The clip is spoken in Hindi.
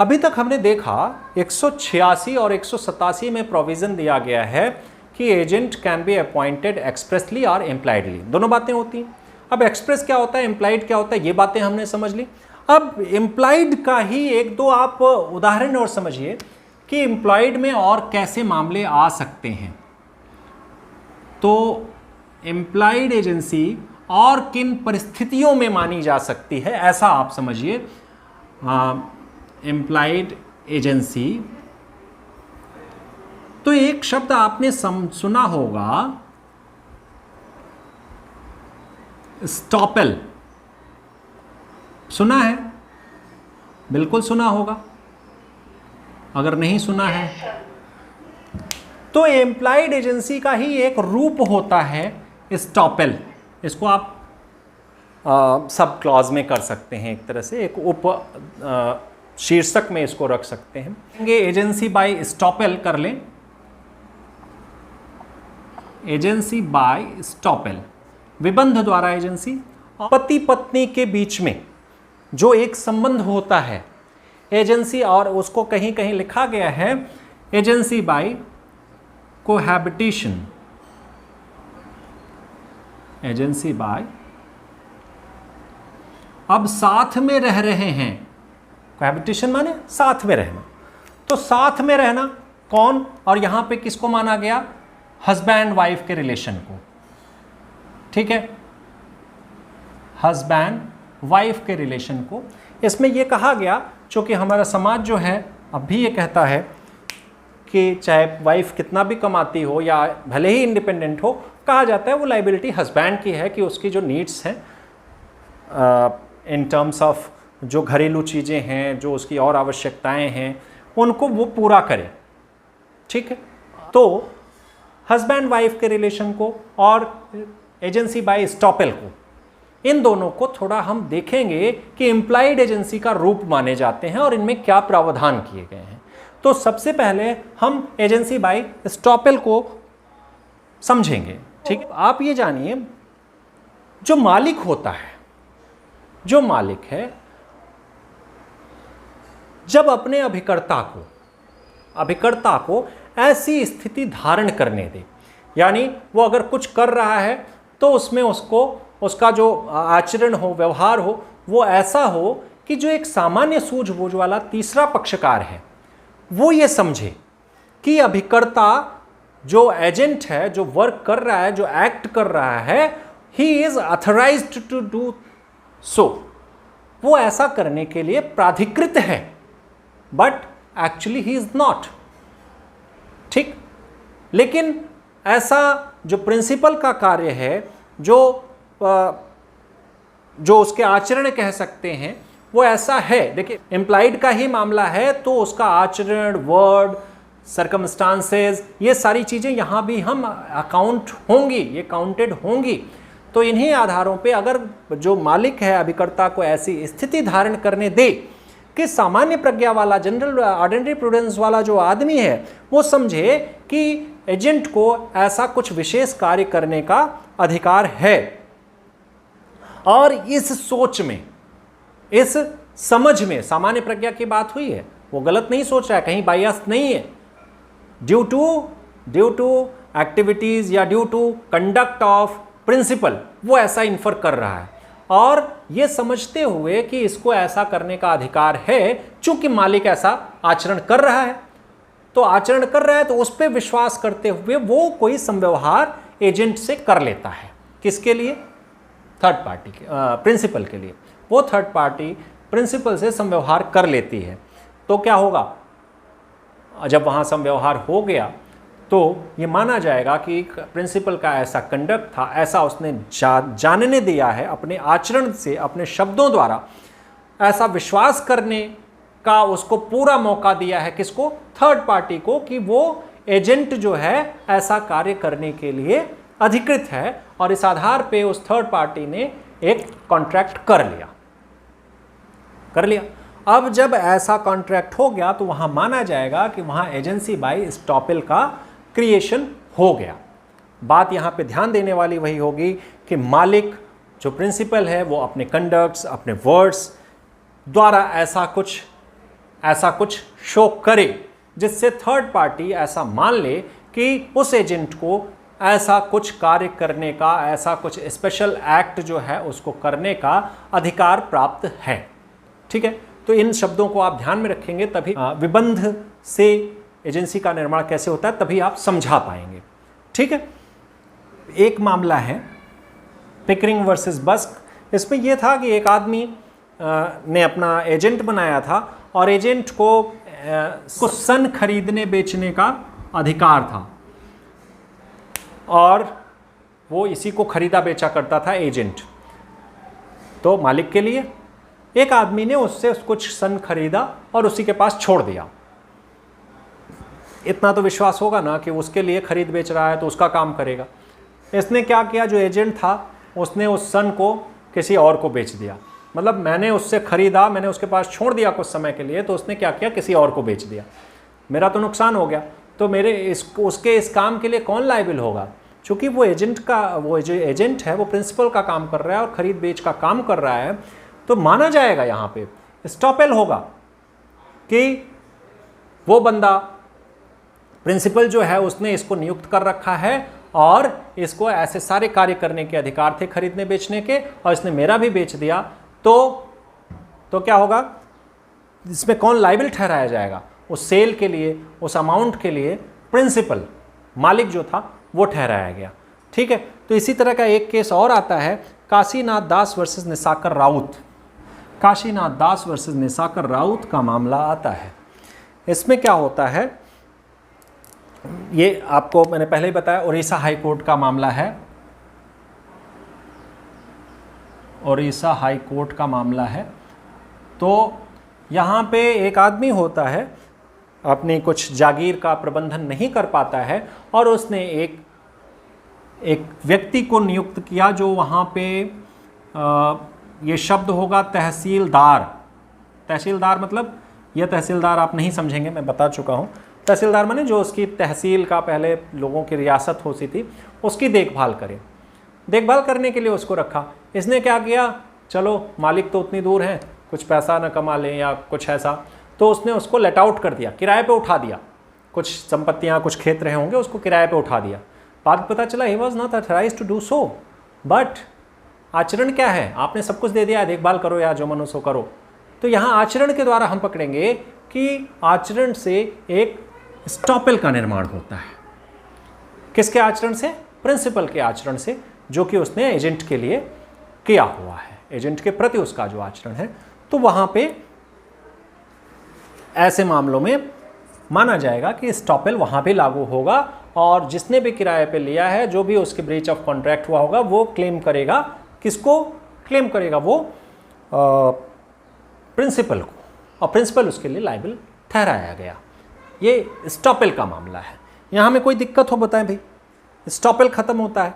अभी तक हमने देखा 186 और 187 में प्रोविजन दिया गया है कि agent can be appointed expressly और इम्प्लाइडली, दोनों बातें होती हैं। अब एक्सप्रेस क्या होता है, इम्प्लाइड क्या होता है, ये बातें हमने समझ ली। अब इम्प्लाइड का ही एक दो आप उदाहरण और समझिए कि इम्प्लॉयड में और कैसे मामले आ सकते हैं। तो इम्प्लॉयड एजेंसी और किन परिस्थितियों में मानी जा सकती है, ऐसा आप समझिए। इम्प्लॉयड एजेंसी, तो एक शब्द आपने सुना होगा, स्टॉपेल। सुना है? बिल्कुल सुना होगा। अगर नहीं सुना है तो एम्प्लॉयड एजेंसी का ही एक रूप होता है स्टॉपेल। इसको आप सब क्लॉज में कर सकते हैं, एक तरह से एक उप शीर्षक में इसको रख सकते हैं। एजेंसी बाय स्टॉपेल कर लें, एजेंसी बाय स्टॉपेल, विबंध द्वारा एजेंसी। पति पत्नी के बीच में जो एक संबंध होता है एजेंसी, और उसको कहीं कहीं लिखा गया है agency bye cohabitation, agency bye, अब साथ में रह रहे हैं। कोहैबिटेशन माने साथ में रहना, तो साथ में रहना कौन, और यहां पे किसको माना गया, हस्बैंड वाइफ के रिलेशन को, ठीक है, हस्बैंड वाइफ के रिलेशन को। इसमें यह कहा गया, चूंकि हमारा समाज जो है अब भी ये कहता है कि चाहे वाइफ कितना भी कमाती हो या भले ही इंडिपेंडेंट हो, कहा जाता है वो लाइबिलिटी हस्बैंड की है कि उसकी जो नीड्स हैं इन टर्म्स ऑफ जो घरेलू चीज़ें हैं, जो उसकी और आवश्यकताएं हैं, उनको वो पूरा करे, ठीक है। तो हस्बैंड वाइफ के रिलेशन को और एजेंसी बाय स्टॉपेल को, इन दोनों को थोड़ा हम देखेंगे कि इम्प्लाइड एजेंसी का रूप माने जाते हैं और इनमें क्या प्रावधान किए गए हैं। तो सबसे पहले हम एजेंसी बाय स्टॉपेल को समझेंगे, ठीक है। आप ये जानिए, जो मालिक होता है, जो मालिक है, जब अपने अभिकर्ता को ऐसी स्थिति धारण करने दे, यानी वो अगर कुछ कर रहा है तो उसमें उसका जो आचरण हो, व्यवहार हो, वो ऐसा हो कि जो एक सामान्य सूझबूझ वाला तीसरा पक्षकार है वो ये समझे कि अभिकर्ता जो एजेंट है, जो वर्क कर रहा है, जो एक्ट कर रहा है, he is authorised to do so, वो ऐसा करने के लिए प्राधिकृत है, but actually he is not, ठीक। लेकिन ऐसा जो प्रिंसिपल का कार्य है, जो उसके आचरण कह सकते हैं, वो ऐसा है। देखिए, एम्प्लॉयड का ही मामला है तो उसका आचरण, वर्ड, सर्कमस्टांसेस, ये सारी चीज़ें यहाँ भी हम अकाउंट होंगी, ये काउंटेड होंगी। तो इन्हीं आधारों पे अगर जो मालिक है अभिकर्ता को ऐसी स्थिति धारण करने दे कि सामान्य प्रज्ञा वाला, जनरल ऑर्डिनरी प्रूडेंस वाला जो आदमी है, वो समझे कि एजेंट को ऐसा कुछ विशेष कार्य करने का अधिकार है, और इस सोच में, इस समझ में, सामान्य प्रज्ञा की बात हुई है, वो गलत नहीं सोच रहा है, कहीं बायस नहीं है, ड्यू टू एक्टिविटीज या due to conduct of principal, वो ऐसा इन्फर कर रहा है, और ये समझते हुए कि इसको ऐसा करने का अधिकार है, चूंकि मालिक ऐसा आचरण कर रहा है, तो आचरण कर रहा है तो उस पर विश्वास करते हुए वो कोई संव्यवहार एजेंट से कर लेता है। किसके लिए? थर्ड पार्टी के, प्रिंसिपल के लिए। वो थर्ड पार्टी प्रिंसिपल से संव्यवहार कर लेती है। तो क्या होगा, जब वहाँ संव्यवहार हो गया तो ये माना जाएगा कि प्रिंसिपल का ऐसा कंडक्ट था, ऐसा उसने जानने दिया है अपने आचरण से, अपने शब्दों द्वारा ऐसा विश्वास करने का उसको पूरा मौका दिया है। किसको? थर्ड पार्टी को, कि वो एजेंट जो है ऐसा कार्य करने के लिए अधिकृत है, और इस आधार पे उस थर्ड पार्टी ने एक कॉन्ट्रैक्ट कर लिया। अब जब ऐसा कॉन्ट्रैक्ट हो गया तो वहां माना जाएगा कि वहां एजेंसी बाय स्टॉपेल का क्रिएशन हो गया। बात यहां पे ध्यान देने वाली वही होगी कि मालिक जो प्रिंसिपल है वो अपने कंडक्ट्स, अपने वर्ड्स द्वारा ऐसा कुछ ऐसा कुछ शो करे जिससे थर्ड पार्टी ऐसा मान ले कि उस एजेंट को ऐसा कुछ कार्य करने का, ऐसा कुछ स्पेशल एक्ट जो है उसको करने का अधिकार प्राप्त है। ठीक है, तो इन शब्दों को आप ध्यान में रखेंगे, तभी विबंध से एजेंसी का निर्माण कैसे होता है तभी आप समझा पाएंगे। ठीक है, एक मामला है पिकरिंग वर्सेस बस्क। इसमें यह था कि एक आदमी ने अपना एजेंट बनाया था और एजेंट को सन खरीदने बेचने का अधिकार था और वो इसी को खरीदा बेचा करता था एजेंट। तो मालिक के लिए एक आदमी ने उससे कुछ सन खरीदा और उसी के पास छोड़ दिया। इतना तो विश्वास होगा ना कि उसके लिए खरीद बेच रहा है तो उसका काम करेगा। इसने क्या किया, जो एजेंट था उसने उस सन को किसी और को बेच दिया। मतलब मैंने उससे खरीदा, मैंने उसके पास छोड़ दिया कुछ समय के लिए, तो उसने क्या किया, किसी और को बेच दिया। मेरा तो नुकसान हो गया। तो मेरे उसके इस काम के लिए कौन लायबिल होगा? चूँकि वो जो एजेंट है वो प्रिंसिपल का काम कर रहा है और ख़रीद बेच का काम कर रहा है, तो माना जाएगा यहाँ पे स्टॉपेल होगा कि वो बंदा प्रिंसिपल जो है उसने इसको नियुक्त कर रखा है और इसको ऐसे सारे कार्य करने के अधिकार थे खरीदने बेचने के, और इसने मेरा भी बेच दिया। तो क्या होगा, इसमें कौन लायबिल ठहराया जाएगा? उस सेल के लिए, उस अमाउंट के लिए प्रिंसिपल, मालिक जो था वो ठहराया गया। ठीक है, तो इसी तरह का एक केस और आता है, काशीनाथ दास वर्सेस निसाकर राउत। काशीनाथ दास वर्सेस निसाकर राउत का मामला आता है। इसमें क्या होता है, ये आपको मैंने पहले ही बताया, उड़ीसा हाई कोर्ट का मामला है। उड़ीसा हाई कोर्ट का मामला है। तो यहाँ पे एक आदमी होता है, अपनी कुछ जागीर का प्रबंधन नहीं कर पाता है और उसने एक व्यक्ति को नियुक्त किया जो वहाँ पे ये शब्द होगा तहसीलदार। तहसीलदार मतलब, यह तहसीलदार आप नहीं समझेंगे, मैं बता चुका हूँ। तहसीलदार माने जो उसकी तहसील का पहले लोगों की रियासत होती थी उसकी देखभाल करे। देखभाल करने के लिए उसको रखा। इसने क्या किया, चलो मालिक तो उतनी दूर हैं, कुछ पैसा न कमा लें या कुछ ऐसा, तो उसने उसको लेट आउट कर दिया, किराए पे उठा दिया। कुछ संपत्तियाँ, कुछ खेत रहे होंगे, उसको किराए पे उठा दिया। बाद पता चला he was not authorized to do so, but आचरण क्या है, आपने सब कुछ दे दिया, देखभाल करो या जो मनो सो करो। तो यहाँ आचरण के द्वारा हम पकड़ेंगे कि आचरण से एक स्टॉपेल का निर्माण होता है। किसके आचरण से? प्रिंसिपल के आचरण से, जो कि उसने एजेंट के लिए किया हुआ है, एजेंट के प्रति उसका जो आचरण है। तो वहाँ पे ऐसे मामलों में माना जाएगा कि स्टॉपेल वहाँ पे लागू होगा और जिसने भी किराए पे लिया है, जो भी उसके ब्रीच ऑफ कॉन्ट्रैक्ट हुआ होगा, वो क्लेम करेगा। किसको क्लेम करेगा? वो प्रिंसिपल को, और प्रिंसिपल उसके लिए लायबिल ठहराया गया। ये स्टॉपेल का मामला है। यहाँ में कोई दिक्कत हो बताएं भाई, स्टॉपेल खत्म होता है